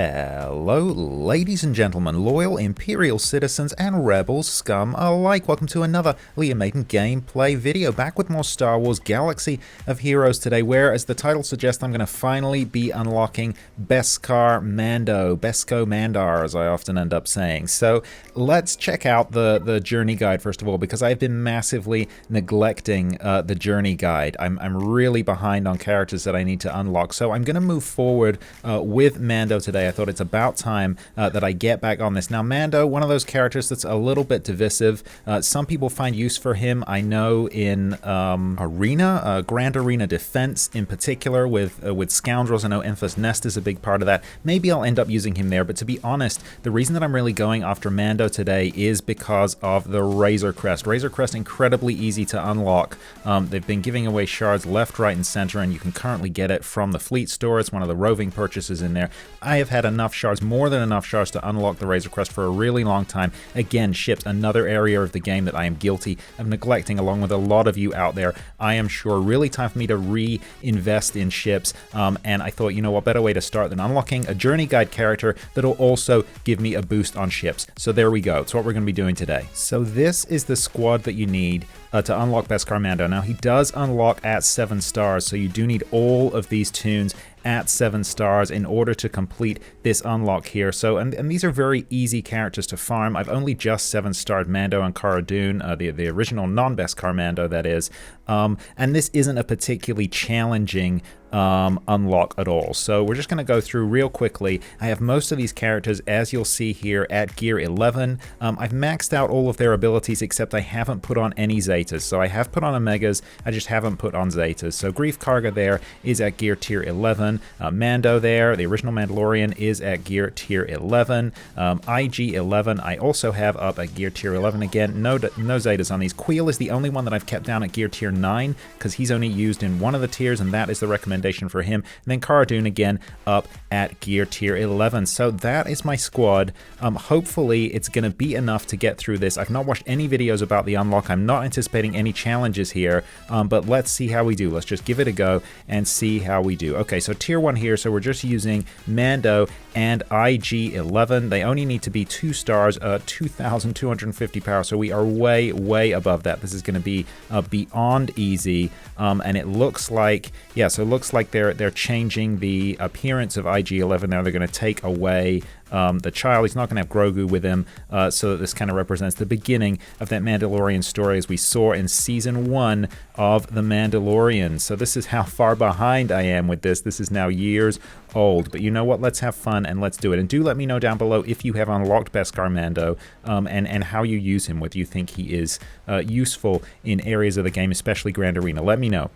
Hello, ladies and gentlemen, loyal Imperial citizens and rebel scum alike. Welcome to another Liam Maiden gameplay video, back with more Star Wars Galaxy of Heroes today, where, as the title suggests, I'm going to finally be unlocking Beskar Mando, Besko Mandar, as I often end up saying. So let's check out the journey guide first of all, because I've been massively neglecting the journey guide. I'm really behind on characters that I need to unlock, so I'm going to move forward with Mando today. I thought it's about time that I get back on this. Now, Mando, one of those characters that's a little bit divisive. Some people find use for him, I know, in Grand Arena Defense in particular with Scoundrels. I know Enfys Nest is a big part of that. Maybe I'll end up using him there, but to be honest, the reason that I'm really going after Mando today is because of the Razor Crest. Razor Crest, incredibly easy to unlock. They've been giving away shards left, right, and center, and you can currently get it from the Fleet Store. It's one of the roving purchases in there. I have had enough shards, more than enough shards, to unlock the Razor Crest for a really long time. Again, ships, another area of the game that I am guilty of neglecting, along with a lot of you out there. I am sure really time for me to reinvest in ships, and I thought, you know what better way to start than unlocking a journey guide character that'll also give me a boost on ships. So there we go. That's what we're going to be doing today. So this is the squad that you need to unlock Beskar Mando. Now, he does unlock at 7 stars, so you do need all of these tunes at 7 stars in order to complete this unlock here. So, and these are very easy characters to farm. I've only just 7-starred Mando and Cara Dune, the original non-Beskar Mando, that is. And this isn't a particularly challenging unlock at all. So we're just going to go through real quickly. I have most of these characters, as you'll see here, at gear 11. I've maxed out all of their abilities, except I haven't put on any Zetas. So I have put on Omegas, I just haven't put on Zetas. So Grief Karga there is at gear tier 11. Mando there, the original Mandalorian, is at gear tier 11. IG 11 I also have up at gear tier 11 again. No Zetas on these. Queel is the only one that I've kept down at gear tier 9, because he's only used in one of the tiers, and that is the recommendation for him. And then Cara Dune again up at gear tier 11. So that is my squad. Hopefully it's going to be enough to get through this. I've not watched any videos about the unlock. I'm not anticipating any challenges here, but let's see how we do. Let's just give it a go and see how we do. Okay, so tier 1 here, so we're just using Mando and IG 11. They only need to be 2 stars, 2,250 power, so we are way above that. This is going to be beyond easy, and it looks like, yeah, so it looks like they're changing the appearance of IG-11 now. They're going to take away the child. He's not going to have Grogu with him, so that this kind of represents the beginning of that Mandalorian story as we saw in Season 1 of The Mandalorian. So this is how far behind I am with this. This is now years old. But you know what? Let's have fun and let's do it. And do let me know down below if you have unlocked Beskar Mando, and how you use him, whether you think he is useful in areas of the game, especially Grand Arena. Let me know.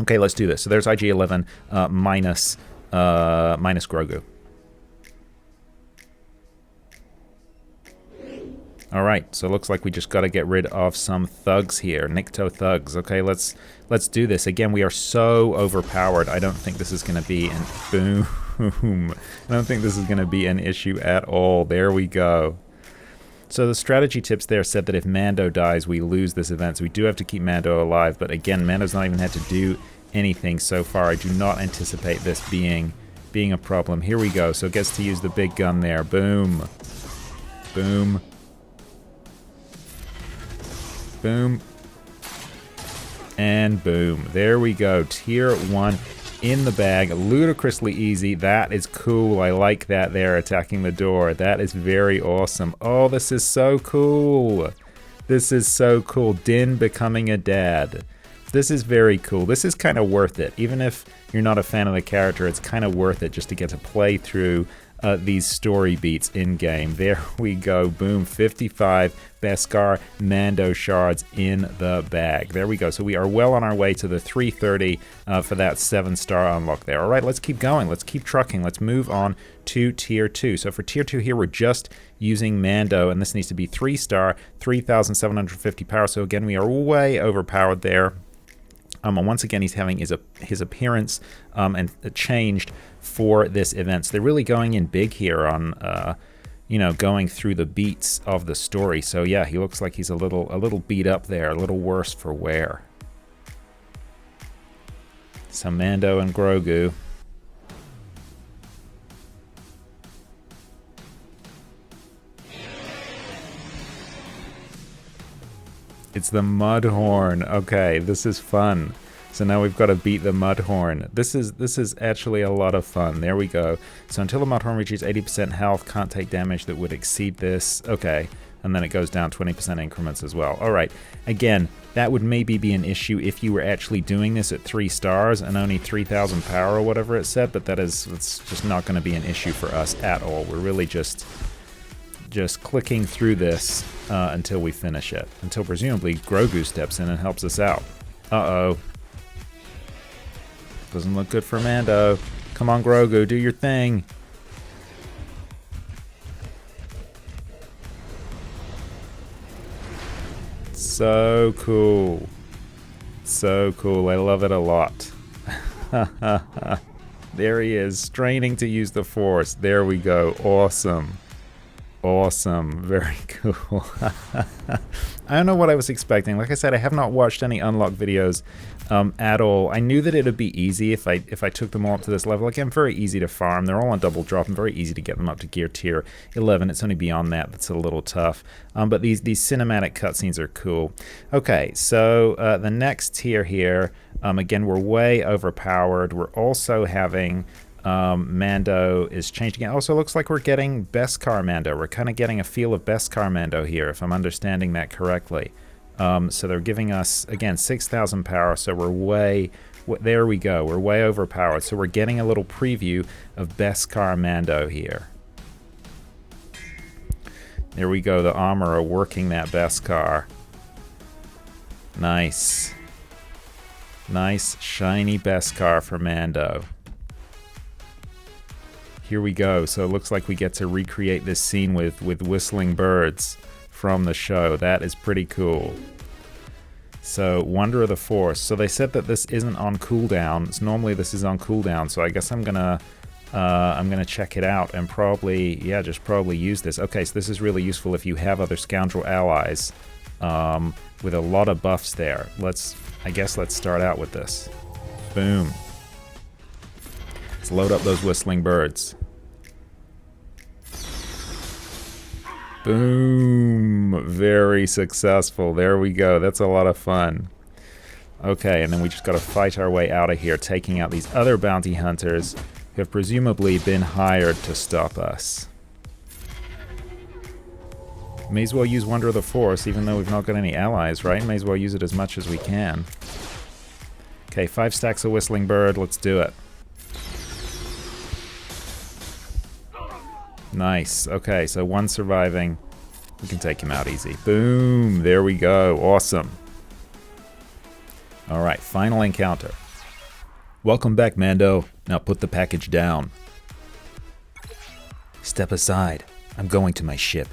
Okay, let's do this. So there's IG-11 minus Grogu. Alright, so it looks like we just got to get rid of some thugs here. Nikto thugs. Okay, let's do this. Again, we are so overpowered. I don't think this is going to be an... Boom. I don't think this is going to be an issue at all. There we go. So the strategy tips there said that if Mando dies, we lose this event. So we do have to keep Mando alive. But again, Mando's not even had to do anything so far. I do not anticipate this being a problem. Here we go. So it gets to use the big gun there. Boom. Boom. Boom. And boom. There we go. Tier 1 in the bag. Ludicrously easy. That is cool. I like that there, attacking the door. That is very awesome. Oh, this is so cool. This is so cool. Din becoming a dad. This is very cool. This is kind of worth it. Even if you're not a fan of the character, it's kind of worth it just to get to play through these story beats in-game. There we go. Boom. 55 Beskar Mando shards in the bag. There we go. So we are well on our way to the 330 for that 7-star unlock there. All right, let's keep going. Let's keep trucking. Let's move on to tier 2. So for tier 2 here, we're just using Mando, and this needs to be 3-star, 3,750 power. So again, we are way overpowered there. And once again, he's having his appearance and changed for this event. So they're really going in big here on, you know, going through the beats of the story. So yeah, he looks like he's a little beat up there, a little worse for wear. So Mando and Grogu. It's the Mudhorn. Okay, this is fun. So now we've got to beat the Mudhorn. This is actually a lot of fun. There we go. So until the Mudhorn reaches 80% health, can't take damage that would exceed this. Okay. And then it goes down 20% increments as well. All right. Again, that would maybe be an issue if you were actually doing this at 3 stars and only 3,000 power or whatever it said, but it's just not going to be an issue for us at all. We're really just clicking through this until we finish it. Until presumably Grogu steps in and helps us out. Uh-oh. Doesn't look good for Mando. Come on, Grogu, do your thing. So cool. So cool. I love it a lot. There he is, straining to use the Force. There we go. Awesome. Awesome. Very cool. I don't know what I was expecting. Like I said, I have not watched any unlock videos at all. I knew that it would be easy if I took them all up to this level. Again, very easy to farm. They're all on double drop and very easy to get them up to gear tier 11. It's only beyond that that's a little tough. But these cinematic cutscenes are cool. Okay, so the next tier here, again, we're way overpowered. We're also having... Mando is changing. It also looks like we're getting Beskar Mando. We're kind of getting a feel of Beskar Mando here, if I'm understanding that correctly. So they're giving us, again, 6,000 power, so we're way... There we go. We're way overpowered. So we're getting a little preview of Beskar Mando here. There we go. The armorer working that Beskar. Nice. Nice, shiny Beskar for Mando. Here we go. So it looks like we get to recreate this scene with whistling birds from the show. That is pretty cool. So, Wonder of the Force. So they said that this isn't on cooldown. So normally this is on cooldown. So I guess I'm gonna check it out and probably, yeah, just probably use this. Okay, so this is really useful if you have other scoundrel allies with a lot of buffs there. I guess let's start out with this. Boom. Let's load up those whistling birds. Boom! Very successful. There we go. That's a lot of fun. Okay, and then we just got to fight our way out of here, taking out these other bounty hunters who have presumably been hired to stop us. May as well use Wonder of the Force, even though we've not got any allies, right? May as well use it as much as we can. Okay, 5 stacks of whistling bird. Let's do it. Nice. Okay, so 1 surviving. We can take him out easy. Boom. There we go. Awesome. All right, final encounter. Welcome back, Mando. Now put the package down. Step aside. I'm going to my ship.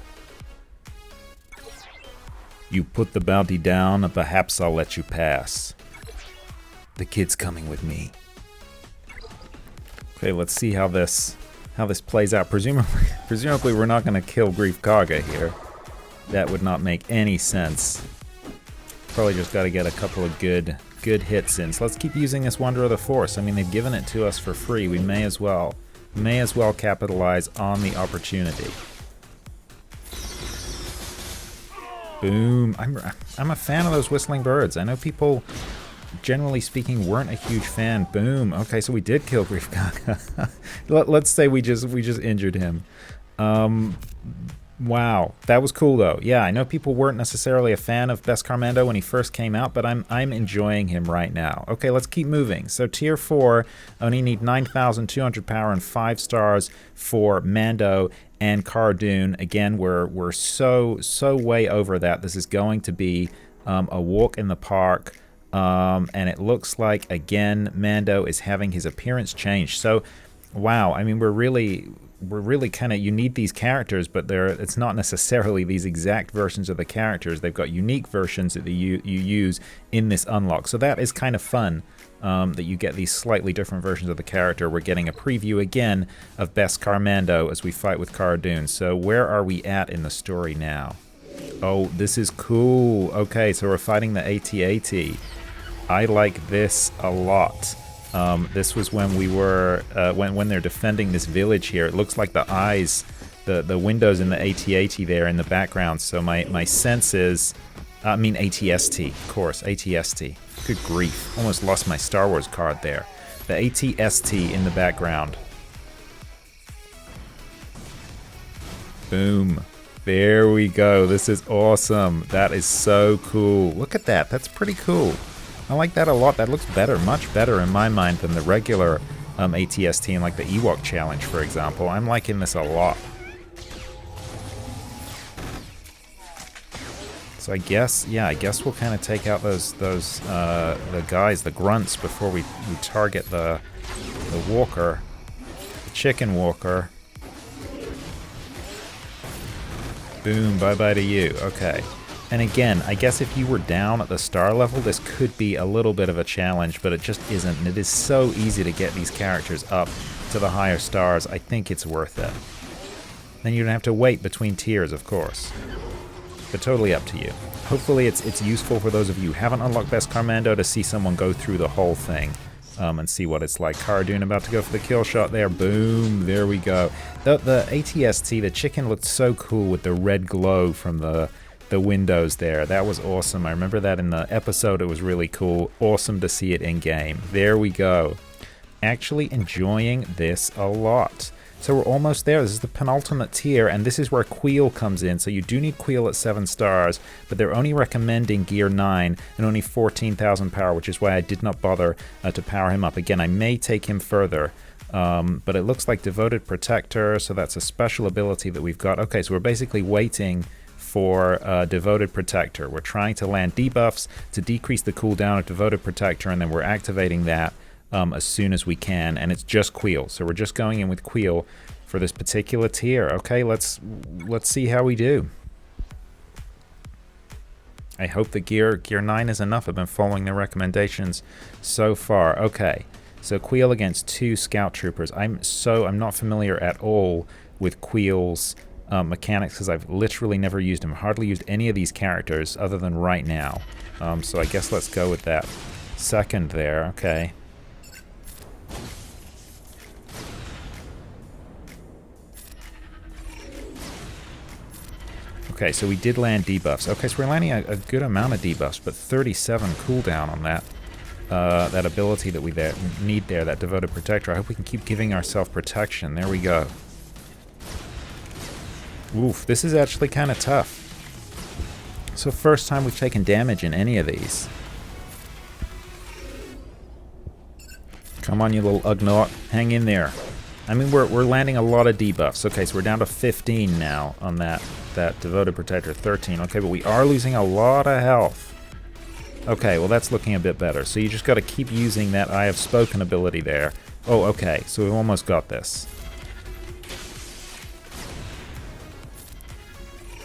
You put the bounty down, and perhaps I'll let you pass. The kid's coming with me. Okay, let's see how this plays out. Presumably we're not going to kill Greef Karga here. That would not make any sense. Probably just got to get a couple of good hits in. So let's keep using this Wonder of the Force. I mean, they've given it to us for free. We may as well capitalize on the opportunity. Boom. I'm a fan of those whistling birds. I know people, generally speaking, weren't a huge fan. Boom. Okay, so we did kill Greef Karga. Let's say we just injured him. Wow, that was cool though. Yeah, I know people weren't necessarily a fan of Beskar Mando when he first came out, but I'm enjoying him right now. Okay, let's keep moving. So tier 4, only need 9,200 power and 5 stars for Mando and Cara Dune. Again, we're so way over that. This is going to be a walk in the park. And it looks like, again, Mando is having his appearance changed. So, wow, I mean, we're really kind of, you need these characters, but it's not necessarily these exact versions of the characters. They've got unique versions that you use in this unlock. So that is kind of fun, that you get these slightly different versions of the character. We're getting a preview again of Beskar Mando as we fight with Cara Dune. So where are we at in the story now? Oh, this is cool. Okay, so we're fighting the AT-AT. I like this a lot. This was when we were when they're defending this village here. It looks like the eyes, the windows in the AT-AT there in the background. So my sense is I mean ATST, of course, ATST. Good grief, almost lost my Star Wars card there. The ATST in the background. Boom. There we go. This is awesome. That is so cool. Look at that. That's pretty cool. I like that a lot. That looks better, much better in my mind than the regular ATST in like the Ewok challenge, for example. I'm liking this a lot. So I guess, yeah, I guess we'll kind of take out those the guys, the grunts, before we target the walker, the chicken walker. Boom, bye-bye to you. Okay. And again, I guess if you were down at the star level, this could be a little bit of a challenge, but it just isn't. And it is so easy to get these characters up to the higher stars. I think it's worth it. Then you don't have to wait between tiers, of course. But totally up to you. Hopefully it's useful for those of you who haven't unlocked Beskar Mando to see someone go through the whole thing. And see what it's like. Cara Dune about to go for the kill shot there. Boom. There we go. The ATST, the chicken looked so cool with the red glow from the windows there. That was awesome. I remember that in the episode. It was really cool. Awesome to see it in game. There we go. Actually enjoying this a lot. So we're almost there. This is the penultimate tier, and this is where Queel comes in. So you do need Queel at 7 stars, but they're only recommending Gear 9 and only 14,000 power, which is why I did not bother to power him up. Again, I may take him further, but it looks like Devoted Protector, so that's a special ability that we've got. Okay, so we're basically waiting for Devoted Protector. We're trying to land debuffs to decrease the cooldown of Devoted Protector, and then we're activating that as soon as we can, and it's just Queel. So we're just going in with Queel for this particular tier. Okay, let's see how we do. I hope the gear 9 is enough. I've been following the recommendations so far. Okay, so Queel against 2 Scout Troopers. I'm not familiar at all with Queel's mechanics because I've literally never used him. Hardly used any of these characters other than right now. So I guess let's go with that second there. Okay. Okay, so we did land debuffs. Okay, so we're landing a good amount of debuffs, but 37 cooldown on that that ability that we need there, that Devoted Protector. I hope we can keep giving ourselves protection. There we go. Oof, this is actually kind of tough. So first time we've taken damage in any of these. Come on, you little Ugnaught. Hang in there. I mean, we're landing a lot of debuffs. Okay, so we're down to 15 now on that Devoted Protector. 13. Okay, but we are losing a lot of health. Okay, well that's looking a bit better. So you just got to keep using that I Have Spoken ability there. Oh, okay, so we've almost got this.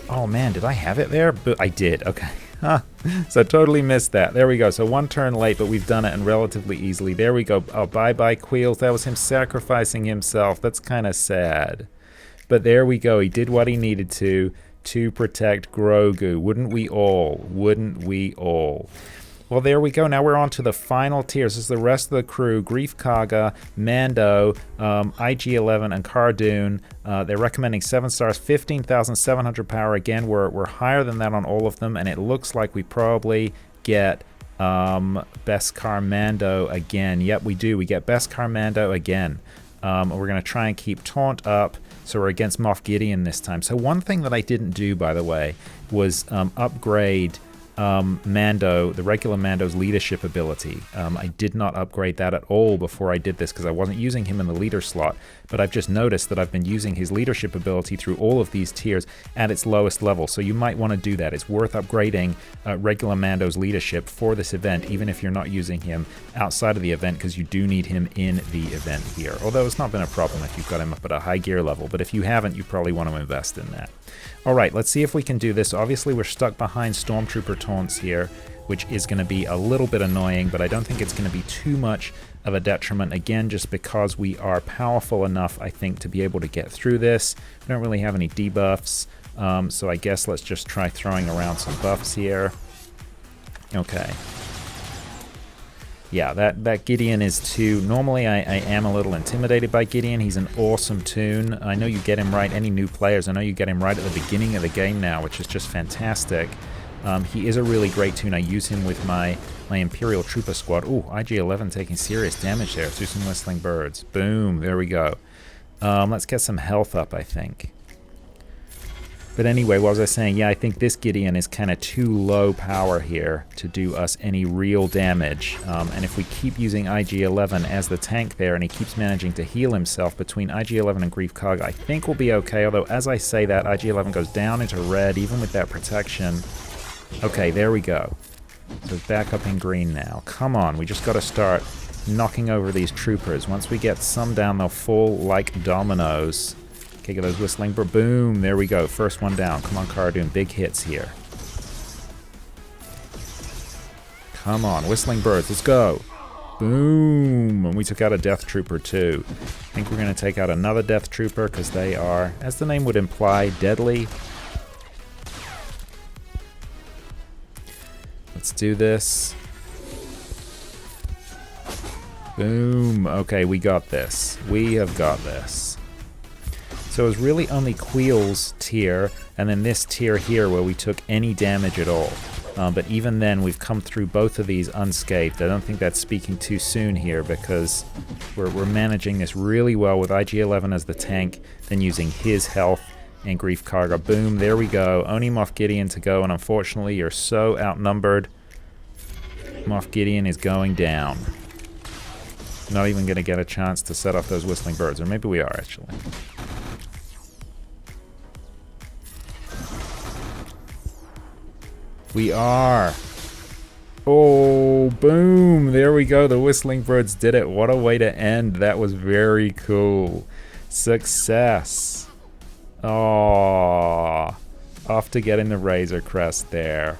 Oh man, did I have it there? But I did, okay. So totally missed that. There we go. So one turn late, but we've done it and relatively easily. There we go. Oh, bye-bye, Queels. That was him sacrificing himself. That's kind of sad. But there we go. He did what he needed to protect Grogu. Wouldn't we all? Wouldn't we all? Well, there we go. Now we're on to the final tiers. This is the rest of the crew. Greef Karga, Mando, IG-11, and Cara Dune. They're recommending 7 stars, 15,700 power. Again, we're higher than that on all of them, and it looks like we probably get Beskar Mando again. Yep, we do. We get Beskar Mando again. We're going to try and keep Taunt up, so we're against Moff Gideon this time. So one thing that I didn't do, by the way, was upgrade Mando, the regular Mando's leadership ability. I did not upgrade that at all before I did this because I wasn't using him in the leader slot, but I've just noticed that I've been using his leadership ability through all of these tiers at its lowest level, so you might want to do that. It's worth upgrading regular Mando's leadership for this event, even if you're not using him outside of the event, because you do need him in the event here, although it's not been a problem if you've got him up at a high gear level, but if you haven't, you probably want to invest in that. Alright, let's see if we can do this. Obviously, we're stuck behind Stormtrooper taunts here, which is going to be a little bit annoying, but I don't think it's going to be too much of a detriment, again, just because we are powerful enough, I think, to be able to get through this. We don't really have any debuffs, so I guess let's just try throwing around some buffs here. Okay. Yeah, that Gideon is too... Normally, I am a little intimidated by Gideon. He's an awesome toon. I know you get him right. Any new players, I know you get him right at the beginning of the game now, which is just fantastic. He is a really great toon. I use him with my Imperial Trooper squad. Ooh, IG-11 taking serious damage there through some Whistling Birds. Boom, there we go. Let's get some health up, I think. But anyway, what was I saying? Yeah, I think this Gideon is kind of too low power here to do us any real damage. And if we keep using IG-11 as the tank there, and he keeps managing to heal himself between IG-11 and Greef Karga, I think we'll be okay. Although, as I say that, IG-11 goes down into red, even with that protection. Okay, there we go. So it's back up in green now. Come on, we just got to start knocking over these troopers. Once we get some down, they'll fall like dominoes. Okay, get those Whistling Birds. Boom, there we go. First one down. Come on, Cara, doing big hits here. Come on, Whistling Birds, let's go. Boom, and we took out a Death Trooper too. I think we're going to take out another Death Trooper because they are, as the name would imply, deadly. Let's do this. Boom. Okay, we got this. We have got this. So it was really only Queel's tier, and then this tier here where we took any damage at all. But even then, we've come through both of these unscathed. I don't think that's speaking too soon here because we're managing this really well with IG-11 as the tank, then using his health and Greef Karga. Boom, there we go. Only Moff Gideon to go, and unfortunately, you're so outnumbered. Moff Gideon is going down. Not even going to get a chance to set off those Whistling Birds, or maybe we are actually. We are. Oh, boom. There we go. The Whistling Birds did it. What a way to end. That was very cool. Success. Oh, off to getting the Razor Crest there.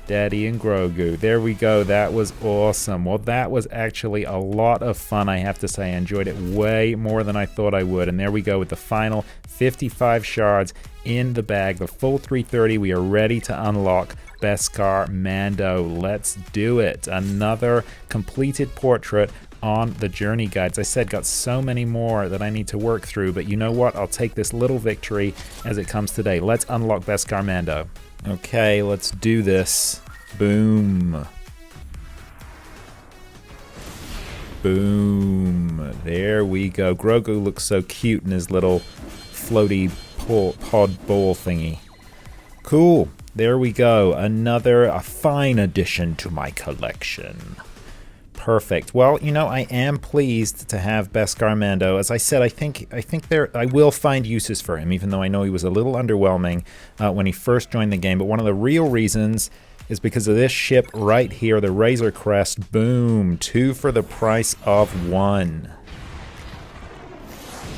Daddy and Grogu. There we go. That was awesome. Well, that was actually a lot of fun, I have to say. I enjoyed it way more than I thought I would. And there we go with the final 55 shards in the bag. The full 330. We are ready to unlock Beskar Mando. Let's do it. Another completed portrait on the journey guides. I said got so many more that I need to work through, but you know what? I'll take this little victory as it comes today. Let's unlock Beskar Mando. Okay, let's do this. Boom. Boom. There we go. Grogu looks so cute in his little floaty pod ball thingy. Cool. There we go. A fine addition to my collection. Perfect. Well, you know, I am pleased to have Beskar Mando. As I said, I think I will find uses for him, even though I know he was a little underwhelming when he first joined the game. But one of the real reasons is because of this ship right here, the Razor Crest. Boom. 2 for the price of 1.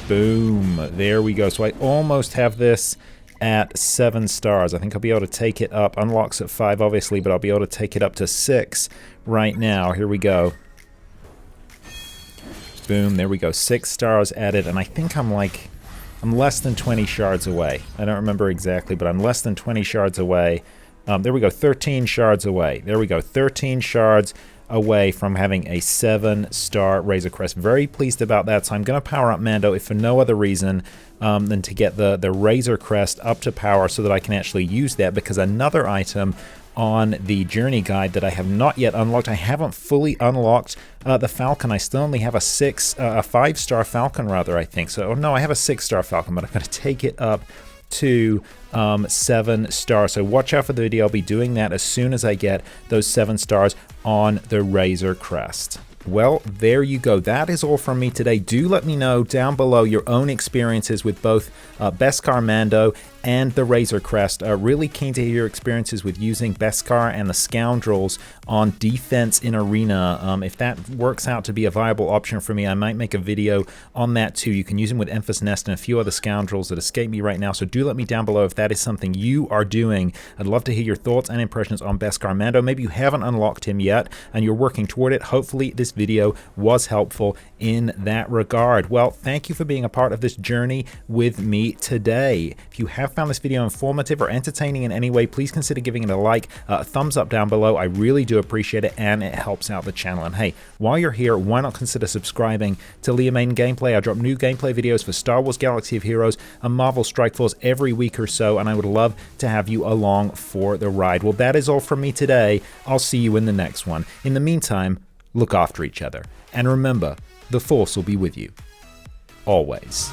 Boom. There we go. So I almost have this at 7 stars. I think I'll be able to take it up. Unlocks at 5, obviously, but I'll be able to take it up to 6 right now. Here we go. Boom, there we go. 6 stars added, and I think I'm less than 20 shards away. I don't remember exactly, but I'm less than 20 shards away. There we go, 13 shards away. There we go, 13 shards away from having a 7-star Razor Crest. Very pleased about that, so I'm going to power up Mando, if for no other reason than to get the Razor Crest up to power so that I can actually use that, because another item on the journey guide that I have not yet unlocked. I haven't fully unlocked the Falcon. I still only have a 5-star Falcon rather, I think. So, no, I have a 6-star Falcon, but I'm going to take it up to 7 stars. So watch out for the video. I'll be doing that as soon as I get those 7 stars on the Razor Crest. Well, there you go. That is all from me today. Do let me know down below your own experiences with both Beskar Mando and the Razor Crest. Really keen to hear your experiences with using Beskar and the Scoundrels on defense in Arena. If that works out to be a viable option for me, I might make a video on that too. You can use them with Enfys Nest and a few other Scoundrels that escape me right now. So do let me down below if that is something you are doing. I'd love to hear your thoughts and impressions on Beskar Mando. Maybe you haven't unlocked him yet and you're working toward it. Hopefully this video was helpful in that regard. Well, thank you for being a part of this journey with me today. If you have found this video informative or entertaining in any way, please consider giving it a like, a thumbs up down below. I really do appreciate it, and it helps out the channel. And hey, while you're here, why not consider subscribing to Maiden Gameplay? I drop new gameplay videos for Star Wars Galaxy of Heroes and Marvel Strike Force every week or so, and I would love to have you along for the ride. Well, that is all from me today. I'll see you in the next one. In the meantime, look after each other. And remember, the Force will be with you. Always.